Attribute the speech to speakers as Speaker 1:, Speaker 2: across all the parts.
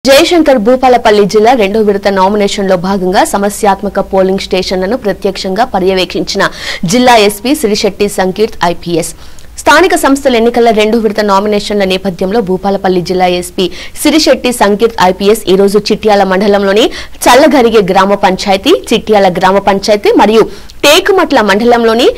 Speaker 1: జయశంకర్ భూపాలపల్లి జిల్లా రెండో విడత నామినేషన్లో భాగంగా సమస్యాత్మక పోలింగ్ స్టేషన్లను ప్రత్యక్షంగా పర్యవేక్షించిన జిల్లా ఎస్పీ సిరిశెట్టి సంకీర్త్ ఐపీఎస్ స్థానిక సంస్థల ఎన్నికల రెండో విడత నామినేషన్ల నేపథ్యంలో భూపాలపల్లి జిల్లా ఎస్పీ సిరిశెట్టి సంకీర్త్ ఐపీఎస్ ఈ రోజు చిట్యాల మండలంలోని చల్లగరిగే గ్రామ పంచాయతీ, చిట్యాల గ్రామ పంచాయతీ మరియు టేకుమట్ల మండలంలోని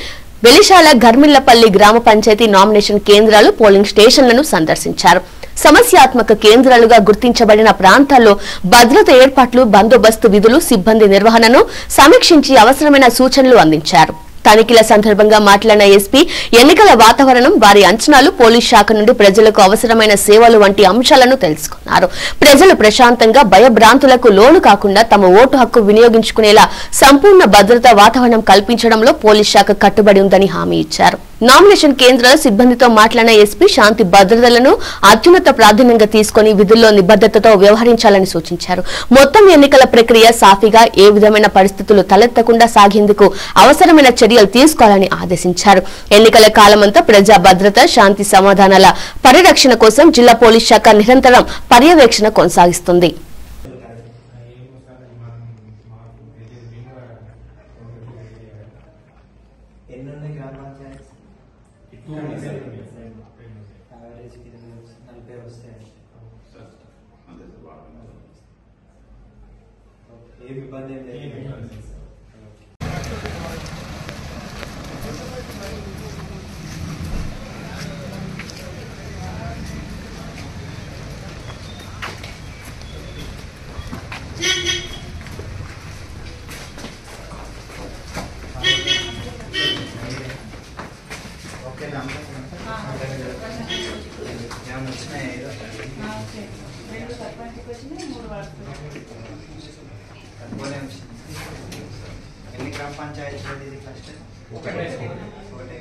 Speaker 1: వెలిశాల గర్మిళ్లపల్లి గ్రామ పంచాయతీ నామినేషన్ కేంద్రాలు, పోలింగ్ స్టేషన్లను సందర్శించారు. సమస్యాత్మక కేంద్రాలుగా గుర్తించబడిన ప్రాంతాల్లో భద్రత ఏర్పాట్లు, బందోబస్తు విధులు, సిబ్బంది నిర్వహణను సమీక్షించి అవసరమైన సూచనలు అందించారు. తనిఖీల సందర్భంగా మాట్లాడిన ఎస్పీ ఎన్నికల వాతావరణం, వారి అంచనాలు, పోలీస్ శాఖ నుండి ప్రజలకు అవసరమైన సేవలు వంటి అంశాలను తెలుసుకున్నారు. ప్రజలు ప్రశాంతంగా భయభ్రాంతులకు లోను కాకుండా తమ ఓటు హక్కు వినియోగించుకునేలా సంపూర్ణ భద్రతా వాతావరణం కల్పించడంలో పోలీస్ శాఖ కట్టుబడి ఉందని హామీ ఇచ్చారు. నామినేషన్ కేంద్రాల సిబ్బందితో మాట్లాడిన ఎస్పీ శాంతి భద్రతలను అత్యున్నత ప్రాధాన్యంగా తీసుకుని విధుల్లో నిబద్ధతతో వ్యవహరించాలని సూచించారు. మొత్తం ఎన్నికల ప్రక్రియ సాఫీగా, ఏ విధమైన పరిస్థితులు తలెత్తకుండా సాగేందుకు అవసరమైన చర్యలు తీసుకోవాలని ఆదేశించారు. ఎన్నికల కాలమంతా ప్రజా భద్రత, శాంతి సమాధానాల పరిరక్షణ కోసం జిల్లా పోలీస్ శాఖ నిరంతరం పర్యవేక్షణ కొనసాగిస్తుంది.
Speaker 2: ఎన్ని గ్రామ పంచాయతీ ఫస్ట్ ఒకటే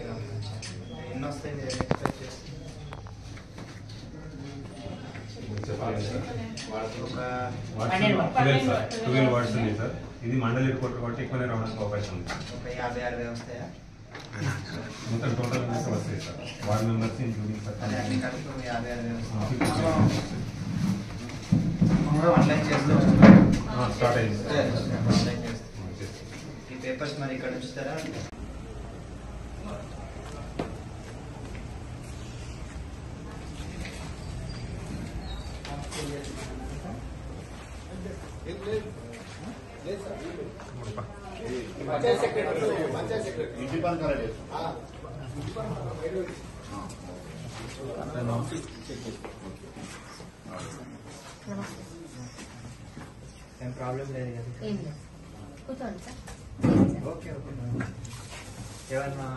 Speaker 2: గ్రామ పంచాయతీ ఎన్ని వస్తాయి మీరు ఎక్స్పెక్ట్ చేస్తే?
Speaker 3: ఇది మండలి రిపోర్ట్ కాబట్టి ఎక్కువనే రావడానికి అవకాశం ఉంది.
Speaker 2: ఒక 50-60 వస్తాయా?
Speaker 3: మొత్తం టోటల్ వస్తాయి sir. Ward members including sir
Speaker 2: అన్ని కలిపి 50-60 ఆన్లైన్ చేస్తూ
Speaker 3: స్టార్ట్ అయింది.
Speaker 2: ఆన్లైన్ చేస్తూ ఈ పేపర్స్ మరి ఇక్కడ ఉంచుతారా? ఏం ప్రాబ్లం లేదు కదా? Okay okay. ఏమన్నా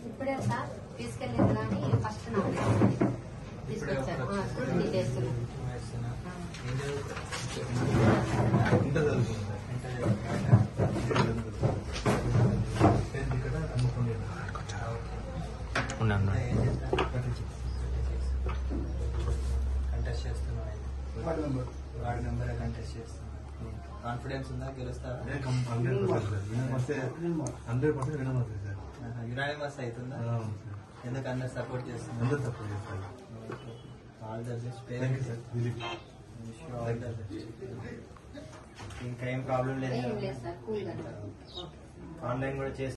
Speaker 4: ఇప్పుడే సార్ తీసుకెళ్ళింది కానీ ఫస్ట్ తీసుకొచ్చారు.
Speaker 2: కంటెస్ట్ చేస్తున్నా, వార్డ్ మెంబర్ కంటెస్ట్ చేస్తున్నా. కాన్ఫిడెన్స్ ఉందా గెలుస్తారా? 100% యునానిమస్ అవుతుందా? ఎందుకు అందరు సపోర్ట్ చేస్తున్నారు? All the best. ఇంకా ఏం ప్రాబ్లం లేదు.
Speaker 4: సార్ కూల్ గా
Speaker 2: ఆన్లైన్ కూడా చేసి